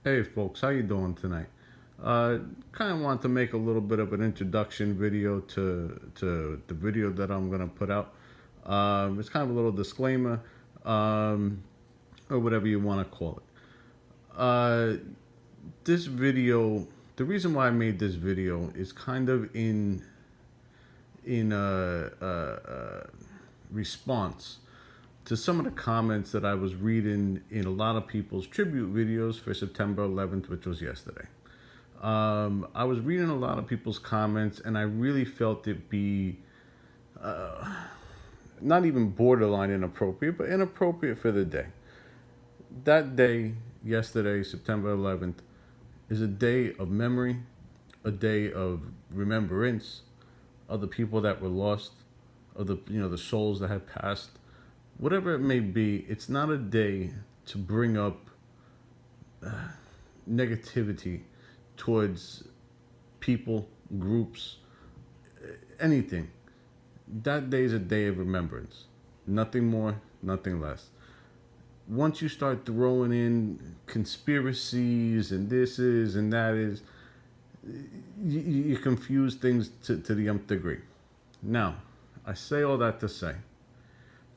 Hey folks, how you doing tonight? Kind of want to make a little bit of an introduction video to the video that I'm gonna put out. It's kind of a little disclaimer, um, or whatever you want to call it. This video, the reason why I made this video is kind of in response to some of the comments that I was reading in a lot of people's tribute videos for September 11th, which was yesterday. I was reading a lot of people's comments, and I really felt it be not even borderline inappropriate, but inappropriate for the day. That day, yesterday, September 11th, is a day of memory, a day of remembrance of the people that were lost, of the souls that had passed. Whatever it may be, it's not a day to bring up negativity towards people, groups, anything. That day is a day of remembrance. Nothing more, nothing less. Once you start throwing in conspiracies and this is and that is, you confuse things to the nth degree. Now, I say all that to say,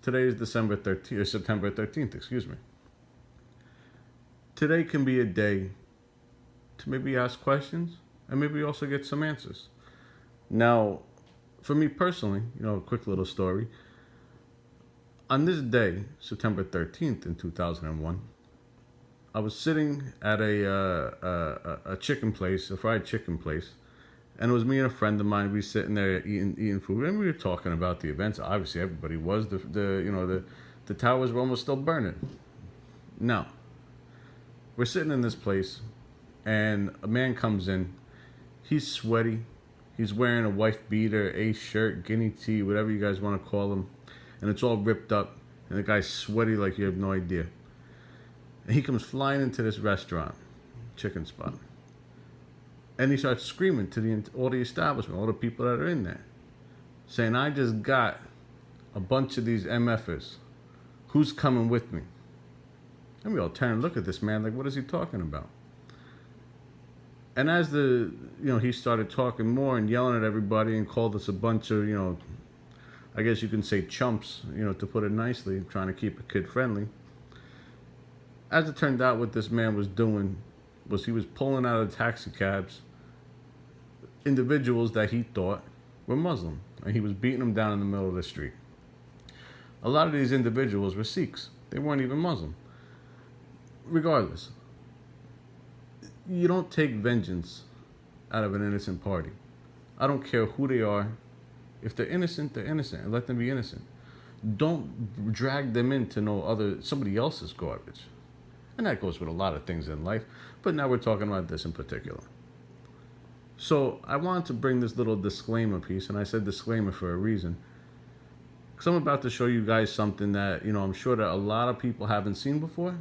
today is December 13th, or September 13th, excuse me. Today can be a day to maybe ask questions and maybe also get some answers. Now, for me personally, a quick little story. On this day, September 13th in 2001, I was sitting at a chicken place, a fried chicken place, and it was me and a friend of mine. We were sitting there eating food, and we were talking about the events. Obviously, everybody was. The towers were almost still burning. Now, we're sitting in this place, and a man comes in. He's sweaty. He's wearing a wife beater, Ace shirt, guinea tee, whatever you guys want to call him, and it's all ripped up. And the guy's sweaty like you have no idea. And he comes flying into this restaurant, chicken spot, and he starts screaming to all the establishment, all the people that are in there, saying, "I just got a bunch of these MFers. Who's coming with me?" And we all turn and look at this man like, what is he talking about? And as he started talking more and yelling at everybody and called us a bunch of, I guess you can say chumps, to put it nicely, trying to keep it kid friendly. As it turned out, what this man was doing was he was pulling out of taxi cabs individuals that he thought were Muslim, and he was beating them down in the middle of the street. A lot of these individuals were Sikhs. They weren't even Muslim. Regardless, you don't take vengeance out of an innocent party. I don't care who they are. If they're innocent, they're innocent, and let them be innocent. Don't drag them into somebody else's garbage. And that goes with a lot of things in life, but now we're talking about this in particular. So I wanted to bring this little disclaimer piece, and I said disclaimer for a reason, because I'm about to show you guys something that I'm sure that a lot of people haven't seen before,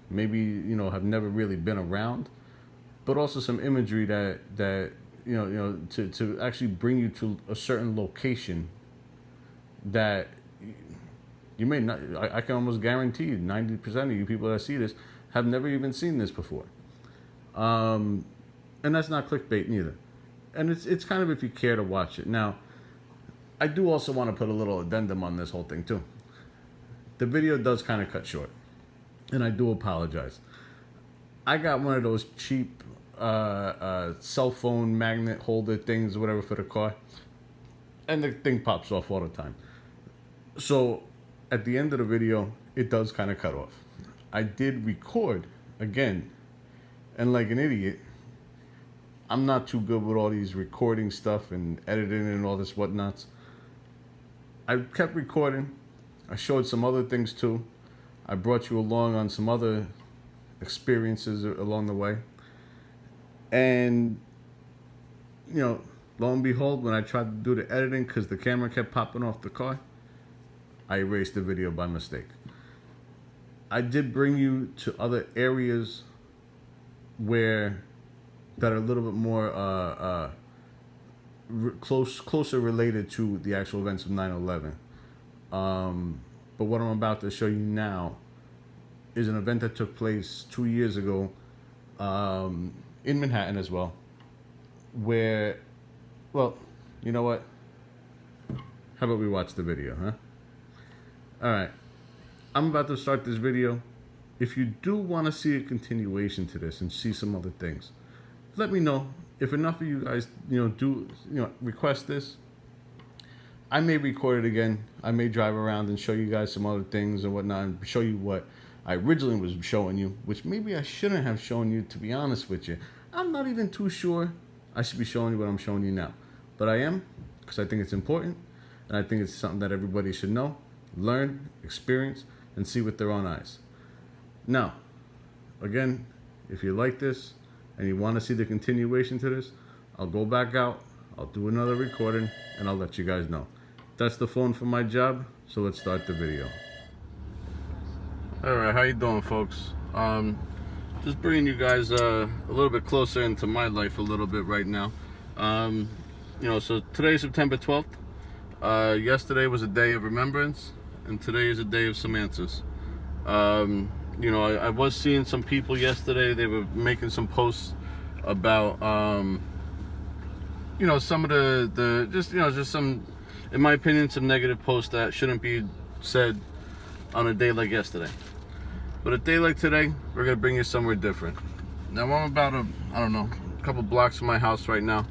maybe have never really been around, but also some imagery that to actually bring you to a certain location that you may not. I can almost guarantee you 90% of you people that see this have never even seen this before. And that's not clickbait neither. And it's kind of if you care to watch it. Now, I do also want to put a little addendum on this whole thing too. The video does kind of cut short, and I do apologize. I got one of those cheap cell phone magnet holder things, whatever, for the car, and the thing pops off all the time. So at the end of the video, it does kind of cut off. I did record again, and like an idiot, I'm not too good with all these recording stuff and editing and all this whatnots. I kept recording. I showed some other things too. I brought you along on some other experiences along the way. And, lo and behold, when I tried to do the editing because the camera kept popping off the car, I erased the video by mistake. I did bring you to other areas that are a little bit more closer related to the actual events of 9/11. But what I'm about to show you now is an event that took place 2 years ago in Manhattan as well, where, well, you know what? How about we watch the video, huh? All right. I'm about to start this video. If you do want to see a continuation to this and see some other things, let me know. If enough of you guys, request this, I may record it again. I may drive around and show you guys some other things and whatnot, and show you what I originally was showing you, which maybe I shouldn't have shown you, to be honest with you. I'm not even too sure I should be showing you what I'm showing you now. But I am, because I think it's important, and I think it's something that everybody should know, learn, experience, and see with their own eyes. Now, again, if you like this and you want to see the continuation to this, I'll go back out, I'll do another recording, and I'll let you guys know. That's the phone for my job, so let's start the video. Alright, how you doing, folks? Just bringing you guys a little bit closer into my life a little bit right now. So today's September 12th. Yesterday was a day of remembrance, and today is a day of some answers. I was seeing some people yesterday. They were making some posts about, some of just some, in my opinion, some negative posts that shouldn't be said on a day like yesterday. But a day like today, we're gonna bring you somewhere different. Now I'm about a couple blocks from my house right now,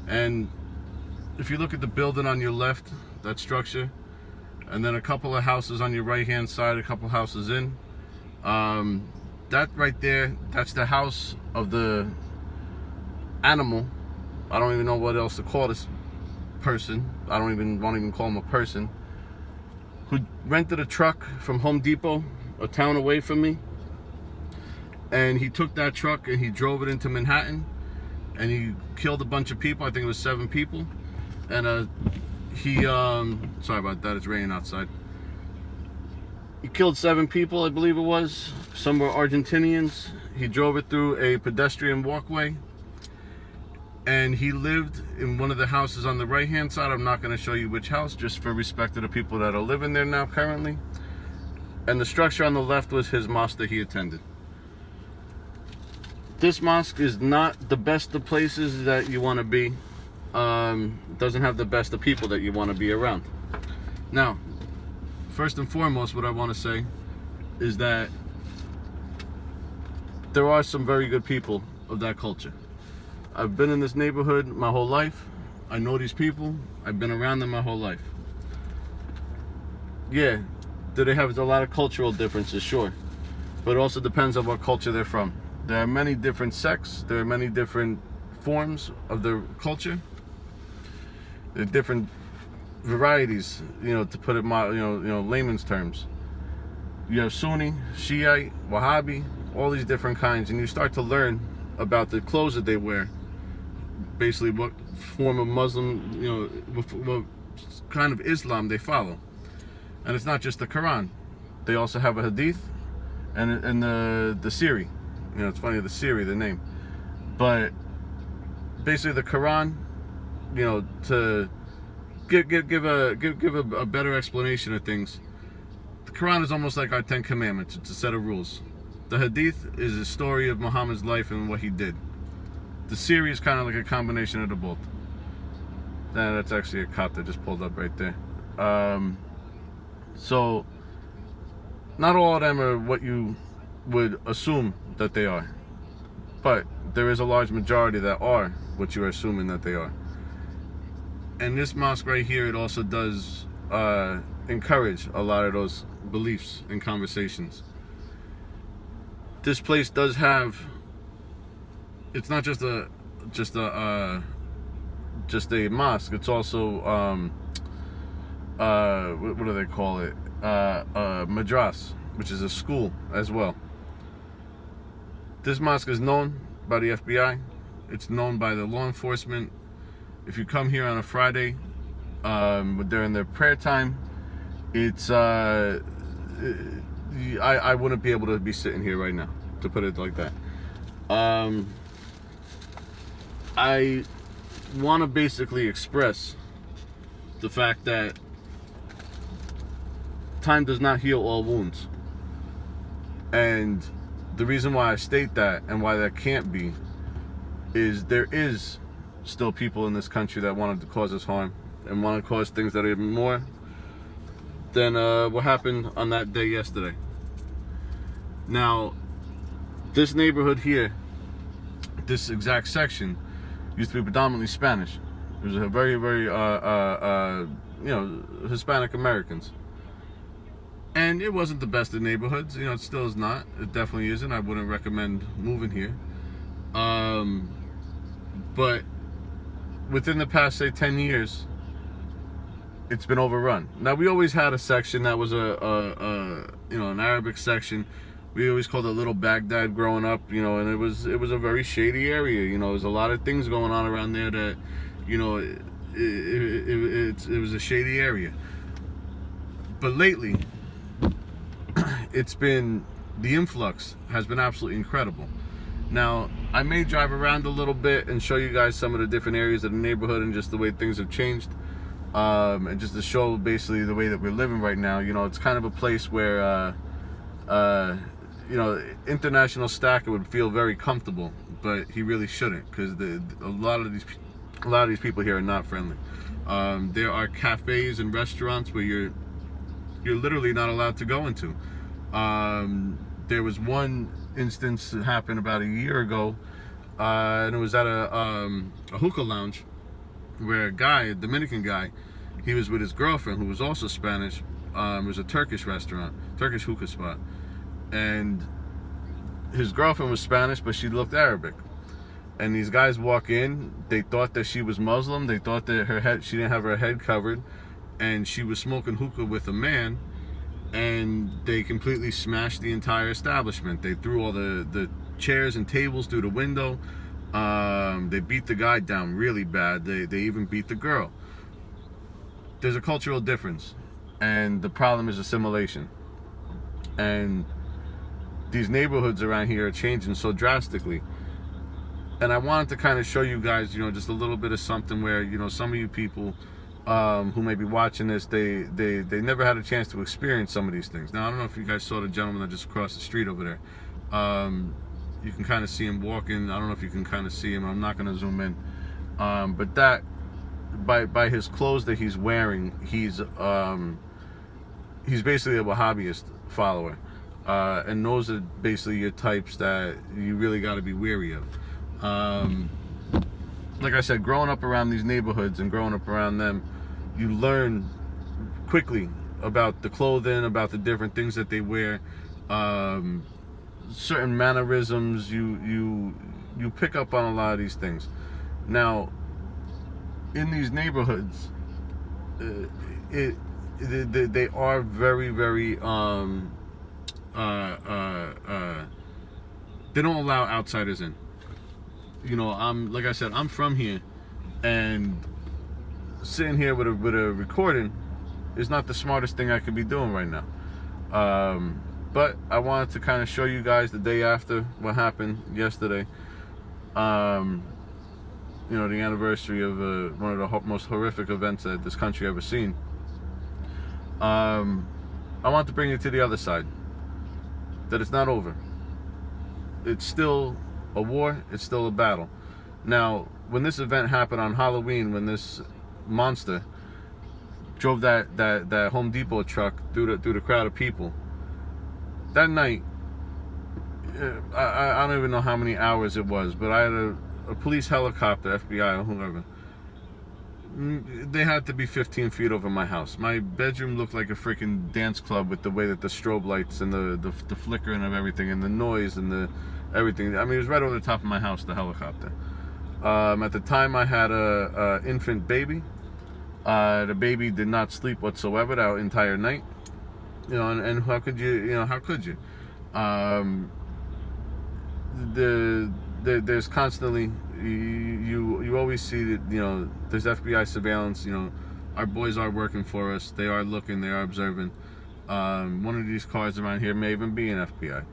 and if you look at the building on your left, that structure, and then a couple of houses on your right hand side, a couple houses in, that right there, that's the house of the animal. I don't even know what else to call this person. I don't even want to even call him a person, who rented a truck from Home Depot, a town away from me, and he took that truck and he drove it into Manhattan, and he killed a bunch of people. I think it was 7 people, and sorry about that, it's raining outside. He killed 7 people, I believe it was. Some were Argentinians. He drove it through a pedestrian walkway, and he lived in one of the houses on the right hand side. I'm not going to show you which house, just for respect to the people that are living there now currently. And the structure on the left was his mosque that he attended. This mosque is not the best of places that you want to be. Doesn't have the best of people that you want to be around. Now, first and foremost, what I want to say is that there are some very good people of that culture. I've been in this neighborhood my whole life. I know these people. I've been around them my whole life. Yeah, do they have a lot of cultural differences? Sure. But it also depends on what culture they're from. There are many different sects. There are many different forms of their culture. There are different varieties, to put it layman's terms. You have Sunni, Shiite, Wahhabi, all these different kinds, and you start to learn about the clothes that they wear, basically what form of Muslim, what kind of Islam they follow. And it's not just the Quran. They also have a Hadith and the Siri. It's funny, the Siri, the name. But basically the Quran, to give a better explanation of things, the Quran is almost like our 10 Commandments. It's a set of rules. The Hadith is a story of Muhammad's life and what he did. The Siri is kind of like a combination of the both. That's actually a cop that just pulled up right there. So, not all of them are what you would assume that they are. But there is a large majority that are what you're assuming that they are. And this mosque right here, it also does encourage a lot of those beliefs and conversations. This place does have, it's not just a mosque, it's also what do they call it? Madras, which is a school as well. This mosque is known by the FBI. It's known by the law enforcement. If you come here on a Friday during their prayer time, it's I wouldn't be able to be sitting here right now, to put it like that. I want to basically express the fact that time does not heal all wounds. And the reason why I state that and why that can't be is there is still people in this country that wanted to cause us harm and want to cause things that are even more than what happened on that day yesterday. Now, this neighborhood here, this exact section, used to be predominantly Spanish. It was a very, very, Hispanic Americans. And it wasn't the best of neighborhoods. It still is not. It definitely isn't. I wouldn't recommend moving here. But within the past, say, 10 years, it's been overrun. Now, we always had a section that was an Arabic section. We always called it Little Baghdad growing up, and it was a very shady area. There's a lot of things going on around there that, it was a shady area. But lately, the influx has been absolutely incredible. Now, I may drive around a little bit and show you guys some of the different areas of the neighborhood and just the way things have changed. And just to show basically the way that we're living right now. It's kind of a place where, International Stacker would feel very comfortable, but he really shouldn't, because a lot of these people here are not friendly. There are cafes and restaurants where you're literally not allowed to go into. There was one instance that happened about a year ago, and it was at a hookah lounge where a Dominican guy, he was with his girlfriend who was also Spanish. It was a Turkish restaurant, Turkish hookah spot, and his girlfriend was Spanish, but she looked Arabic. And these guys walk in, they thought that she was Muslim, they thought that she didn't have her head covered, and she was smoking hookah with a man, and they completely smashed the entire establishment. They threw all the chairs and tables through the window. They beat the guy down really bad. They even beat the girl. There's a cultural difference, and the problem is assimilation. And these neighborhoods around here are changing so drastically. And I wanted to kind of show you guys, just a little bit of something where, some of you people who may be watching this, they never had a chance to experience some of these things. Now, I don't know if you guys saw the gentleman that just crossed the street over there. You can kind of see him walking. I don't know if you can kind of see him. I'm not going to zoom in. But that, by his clothes that he's wearing, he's basically a Wahhabist follower. And those are basically your types that you really got to be wary of. Like I said, growing up around these neighborhoods and growing up around them, you learn quickly about the clothing, about the different things that they wear, certain mannerisms. You pick up on a lot of these things. Now, in these neighborhoods, they are very, very they don't allow outsiders in. Like I said, I'm from here, and sitting here with a recording is not the smartest thing I could be doing right now. But I wanted to kind of show you guys the day after what happened yesterday. The anniversary of one of the most horrific events that this country ever seen. I want to bring you to the other side. That it's not over. It's still a war. It's still a battle. Now, when this event happened on Halloween, when this monster drove that Home Depot truck through the crowd of people, that night, I don't even know how many hours it was, but I had a police helicopter, FBI or whoever. They had to be 15 feet over my house. My bedroom looked like a freaking dance club with the way that the strobe lights and the flickering of everything and the noise and the everything. I mean, it was right over the top of my house, the helicopter. At the time, I had a infant baby. The baby did not sleep whatsoever that entire night. And how could you? How could you? There's constantly you always see that there's FBI surveillance. Our boys are working for us. They are looking. They are observing. One of these cars around here may even be an FBI.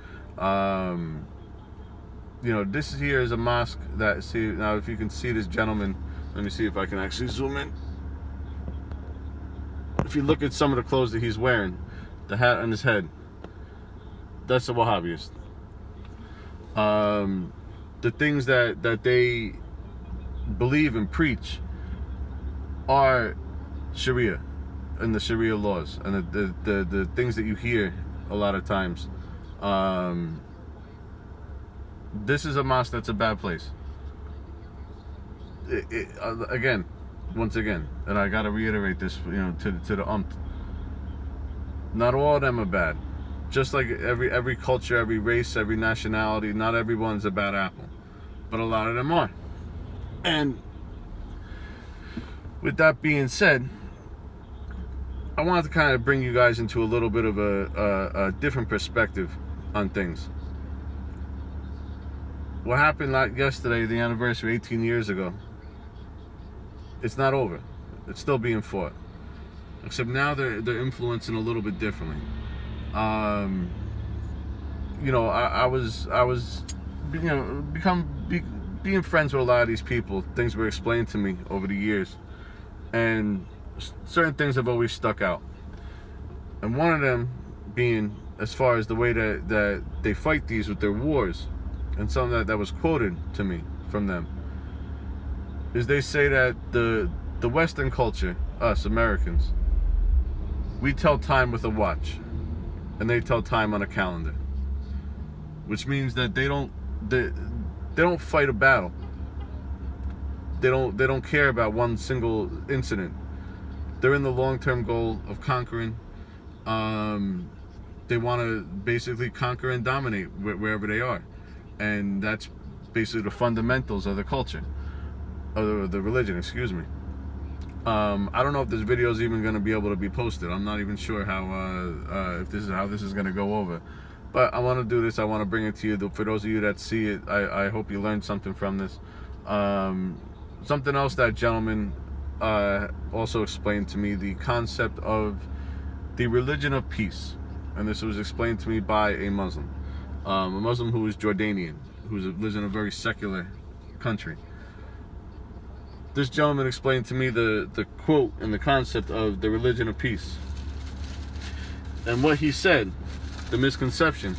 This here is a mosque that, now if you can see this gentleman, let me see if I can actually zoom in. If you look at some of the clothes that he's wearing, the hat on his head, that's a Wahhabist. The things that they believe and preach are Sharia and the Sharia laws, and the things that you hear a lot of times. This is a mosque that's a bad place. Again, once again, and I gotta reiterate this, to the umpth. Not all of them are bad. Just like every culture, every race, every nationality, not everyone's a bad apple, but a lot of them are. And with that being said, I wanted to kind of bring you guys into a little bit of a different perspective on things. What happened yesterday, the anniversary 18 years ago, it's not over. It's still being fought. Except now they're influencing a little bit differently. I was being friends with a lot of these people. Things were explained to me over the years, and certain things have always stuck out. And one of them being, as far as the way that they fight these with their wars, and something that was quoted to me from them, is they say that the Western culture, us Americans, we tell time with a watch, and they tell time on a calendar, which means that they don't fight a battle. They don't care about one single incident. They're in the long-term goal of conquering. They want to basically conquer and dominate wherever they are, and that's basically the fundamentals of the culture, of the religion. Excuse me. I don't know if this video is even going to be able to be posted. I'm not even sure how if this is how this is going to go over. But I want to do this. I want to bring it to you. For those of you that see it, I hope you learned something from this. Something else that gentleman also explained to me, the concept of the religion of peace. And this was explained to me by a Muslim who is Jordanian, who lives in a very secular country. This gentleman explained to me the quote and the concept of the religion of peace. And what he said, the misconception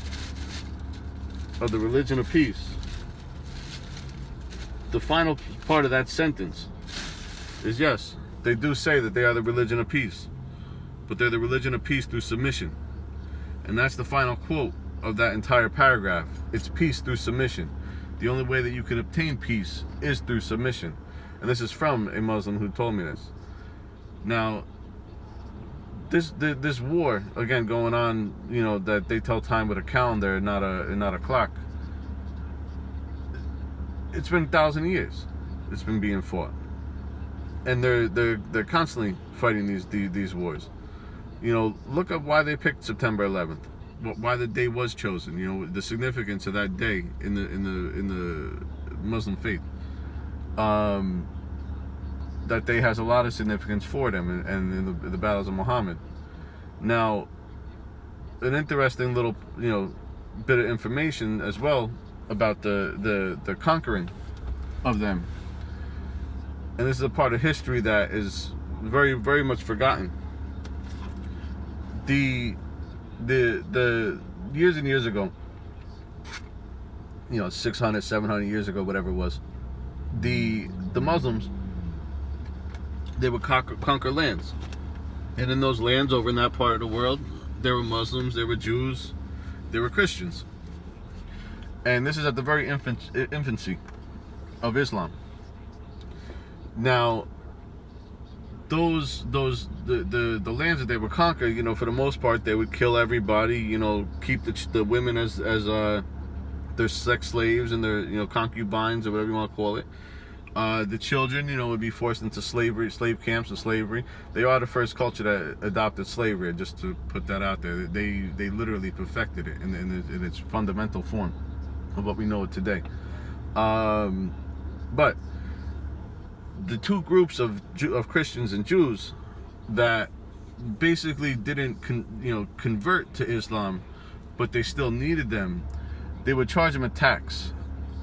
of the religion of peace, the final part of that sentence is, yes, they do say that they are the religion of peace, but they're the religion of peace through submission. And that's the final quote of that entire paragraph. It's peace through submission. The only way that you can obtain peace is through submission. And this is from a Muslim who told me this. Now, this war, again, going on, that they tell time with a calendar and not a clock. It's been 1,000 years. It's been being fought, and they're constantly fighting these wars. Look up why they picked September 11th. Why the day was chosen. The significance of that day in the Muslim faith. That day has a lot of significance for them, and in the battles of Muhammad. Now, an interesting little bit of information as well about the conquering of them, and this is a part of history that is very, very much forgotten. The years and years ago, 600, 700 years ago, whatever it was, the Muslims, they would conquer lands. And in those lands over in that part of the world, there were Muslims, there were Jews, there were Christians. And this is at the very infancy of Islam. Now, the lands that they would conquer, for the most part, they would kill everybody, keep the women as their sex slaves and their concubines, or whatever you want to call it. The children, would be forced into slavery, slave camps and slavery. They are the first culture that adopted slavery, just to put that out there. They literally perfected it in its fundamental form of what we know it today. But the two groups of Christians and Jews that basically didn't convert to Islam, but they still needed them, they would charge them a tax.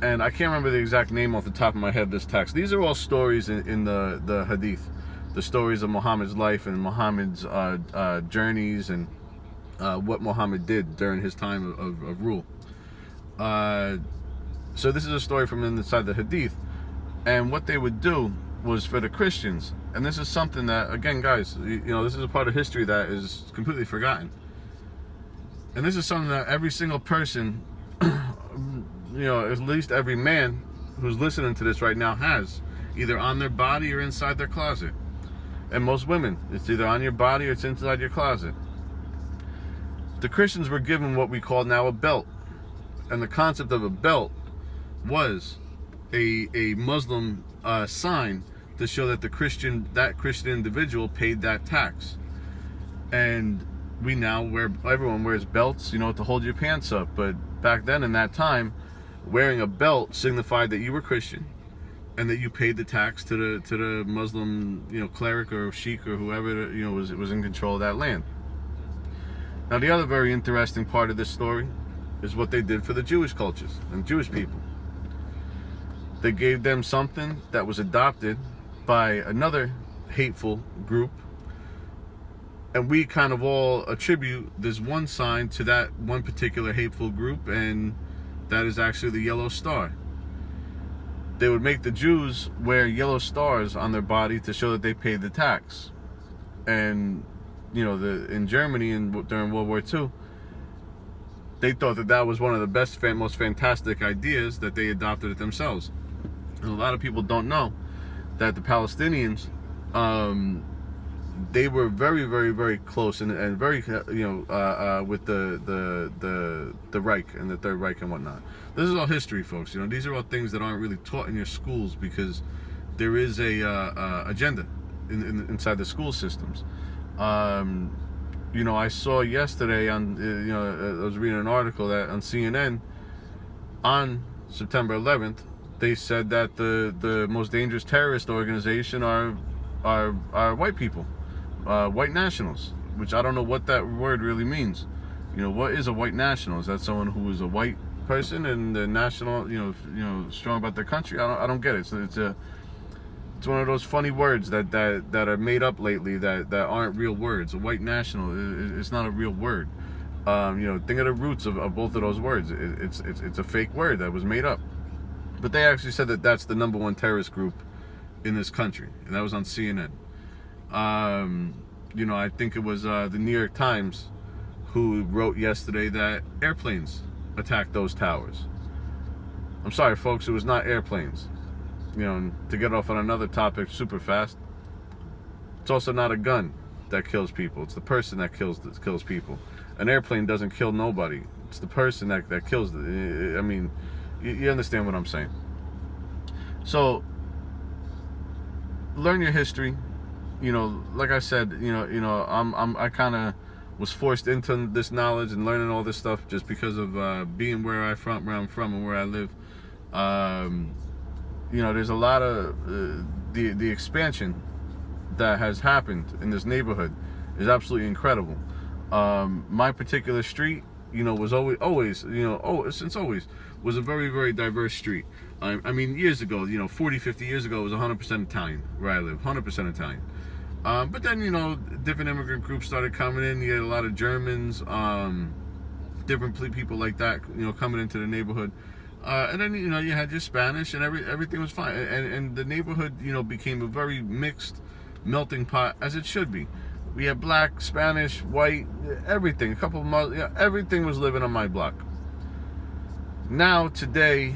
And I can't remember the exact name off the top of my head, this tax. These are all stories in the Hadith. The stories of Muhammad's life and Muhammad's journeys and what Muhammad did during his time of rule. So this is a story from inside the Hadith, and what they would do was for the Christians, and this is something that, again, guys, this is a part of history that is completely forgotten, and this is something that every single person, at least every man who's listening to this right now has, either on their body or inside their closet. And most women, it's either on your body or it's inside your closet. The Christians were given what we call now a belt, and the concept of a belt was a Muslim sign to show that that Christian individual paid that tax. And we now everyone wears belts, to hold your pants up. But back then, in that time, wearing a belt signified that you were Christian and that you paid the tax to the Muslim, cleric or sheikh or whoever, was in control of that land. Now, the other very interesting part of this story is what they did for the Jewish cultures and Jewish people. They gave them something that was adopted by another hateful group, and we kind of all attribute this one sign to that one particular hateful group, and that is actually the yellow star. They would make the Jews wear yellow stars on their body to show that they paid the tax. And in Germany during World War II, they thought that was one of the best, most fantastic ideas, that they adopted it themselves. And a lot of people don't know that the Palestinians, they were very, very, very close and very, with the Reich and the Third Reich and whatnot. This is all history, folks. These are all things that aren't really taught in your schools, because there is a agenda inside the school systems. I saw yesterday on, I was reading an article that on CNN on September 11th, they said that the most dangerous terrorist organization are white people, white nationals, which I don't know what that word really means. What is a white national? Is that someone who is a white person and the national, strong about their country? I don't get it. So it's one of those funny words that are made up lately that aren't real words. A white national is not a real word. Think of the roots of both of those words. It's a fake word that was made up. But they actually said that that's the number one terrorist group in this country, and that was on CNN. I think it was the New York Times who wrote yesterday that airplanes attacked those towers. I'm sorry, folks, it was not airplanes. To get off on another topic super fast, it's also not a gun that kills people. It's the person that kills people. An airplane doesn't kill nobody. It's the person that kills. I mean, you understand what I'm saying. So learn your history. Like I said, I kind of was forced into this knowledge and learning all this stuff just because of being where I'm from and where I live. There's a lot of the expansion that has happened in this neighborhood is absolutely incredible. My particular street, was always, since always, was a very, very diverse street. I mean, years ago, 40, 50 years ago, it was 100% Italian where I live, 100% Italian. But then, different immigrant groups started coming in. You had a lot of Germans, different people like that, coming into the neighborhood. And then, you had your Spanish, and everything was fine. And the neighborhood, became a very mixed melting pot, as it should be. We had black, Spanish, white, everything. A couple of everything was living on my block. Now, today,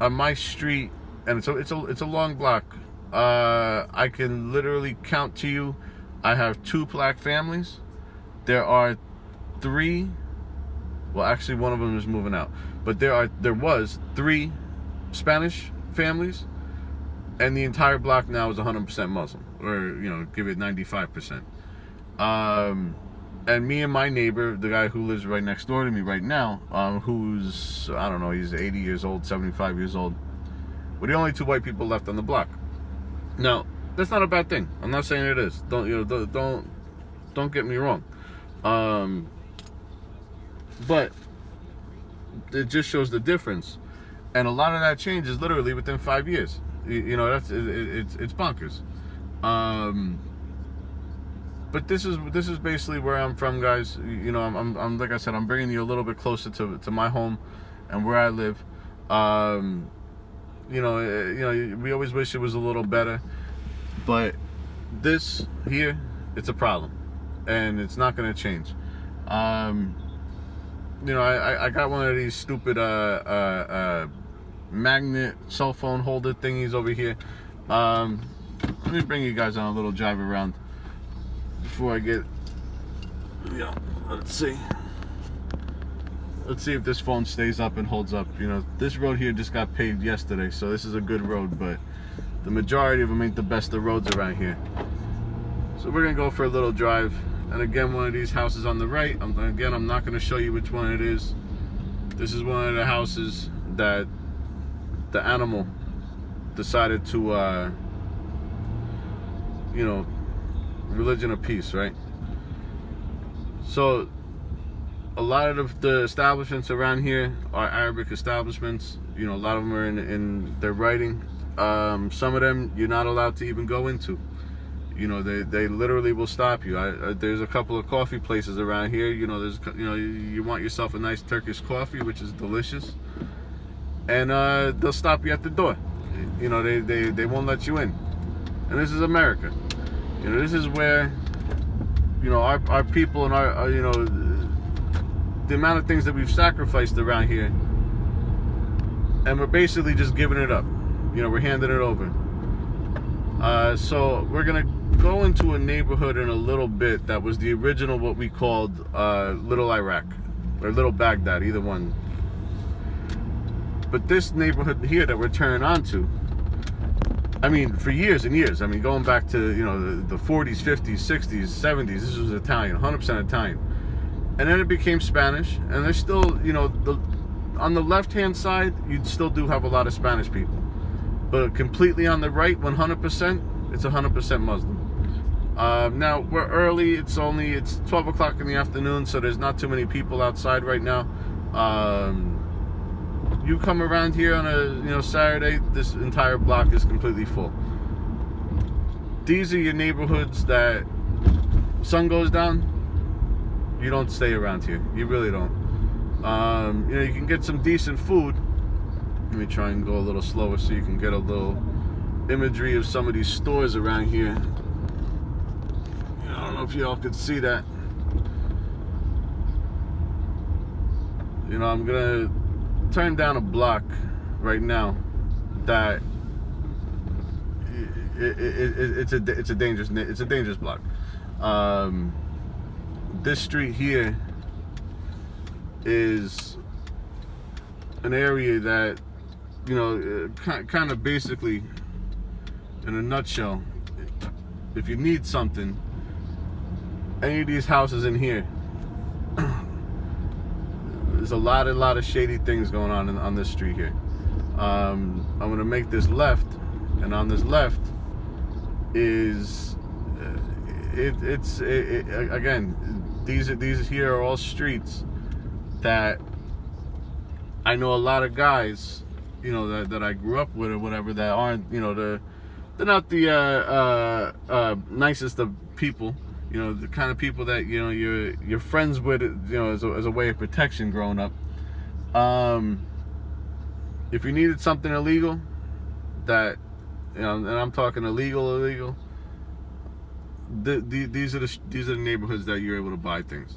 on my street, and it's a long block. I can literally count to you. I have 2 black families. There are 3. Well, actually, one of them is moving out. But there was 3 Spanish families, and the entire block now is 100% Muslim, or give it 95%. And me and my neighbor, the guy who lives right next door to me right now, who's, I don't know, he's 80 years old, 75 years old. We're the only 2 white people left on the block. Now, that's not a bad thing. I'm not saying it is. Don't get me wrong. But it just shows the difference, and a lot of that change is literally within 5 years. It's bonkers. But this is basically where I'm from, guys. I'm like I said, I'm bringing you a little bit closer to my home and where I live. We always wish it was a little better, but this here, it's a problem, and it's not going to change. I got one of these stupid magnet cell phone holder thingies over here. Let me bring you guys on a little drive around before I get. Let's see if this phone stays up and holds up. This road here just got paved yesterday, so this is a good road, but the majority of them ain't the best of roads around here. So we're gonna go for a little drive, and again, one of these houses on the right, I'm not gonna show you which one it is. This is one of the houses that the animal decided to religion of peace, right? So a lot of the establishments around here are Arabic establishments. A lot of them are in their writing. Some of them you're not allowed to even go into. They literally will stop you. There's a couple of coffee places around here. You want yourself a nice Turkish coffee, which is delicious, and they'll stop you at the door. They won't let you in. And this is America. This is where our people and our the amount of things that we've sacrificed around here, and we're basically just giving it up. We're handing it over. So we're gonna go into a neighborhood in a little bit that was the original, what we called Little Iraq or Little Baghdad, either one. But this neighborhood here that we're turning onto, for years and years, going back to the 40s, 50s, 60s, 70s, this was Italian, 100% Italian. And then it became Spanish, and there's still, on the left-hand side, you still do have a lot of Spanish people. But completely on the right, 100%, it's 100% Muslim. Now, we're early, it's 12 o'clock in the afternoon, so there's not too many people outside right now. You come around here on a Saturday, this entire block is completely full. These are your neighborhoods that sun goes down, you don't stay around here. You really don't. You can get some decent food. Let me try and go a little slower so you can get a little imagery of some of these stores around here. I don't know if y'all could see that. I'm gonna turn down a block right now that it's a dangerous block. This street here is an area that kind of basically, in a nutshell, if you need something, any of these houses in here, there's a lot of shady things going on this street here. I'm gonna make this left, and on this left is again, these here are all streets that I know a lot of guys, that I grew up with or whatever, that aren't, they're not the nicest of people. The kind of people that you're friends with, as a way of protection growing up. If you needed something illegal, that and I'm talking illegal. These are the neighborhoods that you're able to buy things.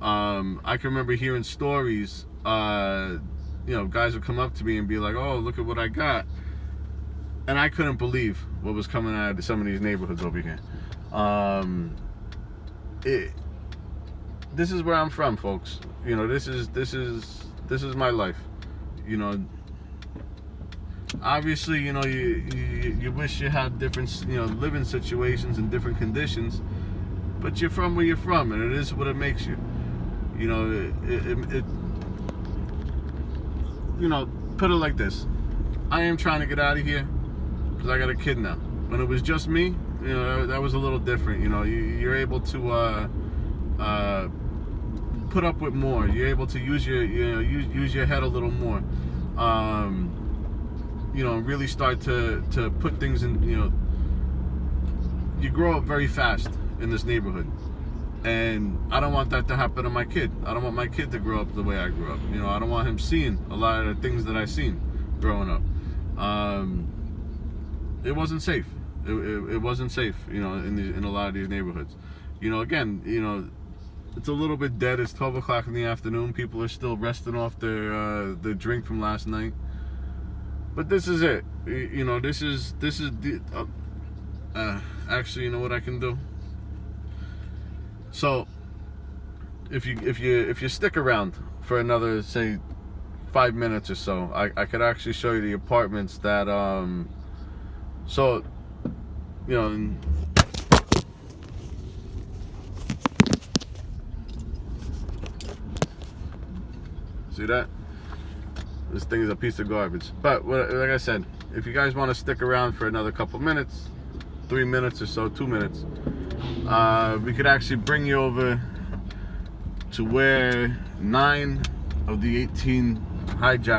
I can remember hearing stories. Guys would come up to me and be like, "Oh, look at what I got," and I couldn't believe what was coming out of some of these neighborhoods over here. This is where I'm from, folks. This is my life. Obviously, you wish you had different, living situations and different conditions, but you're from where you're from, and it is what it makes you. Put it like this: I am trying to get out of here because I got a kid now. When it was just me, that was a little different. You're able to put up with more. You're able to use your head a little more. Really start to put things in. You grow up very fast in this neighborhood, and I don't want that to happen to my kid. I don't want my kid to grow up the way I grew up. I don't want him seeing a lot of the things that I've seen. growing up. It wasn't safe. It wasn't safe, you know, in a lot of these neighborhoods. You know, again, you know, it's a little bit dead. It's 12 o'clock in the afternoon. People are still resting off their drink from last night. But this is it. You know, this is the. Actually, you know what I can do? So, if you stick around for another, say, 5 minutes or so, I could actually show you the apartments that so, you know. See that? This thing is a piece of garbage. But like I said, if you guys want to stick around for another couple minutes, 3 minutes or so, 2 minutes, we could actually bring you over to where 9 of the 18 hijackers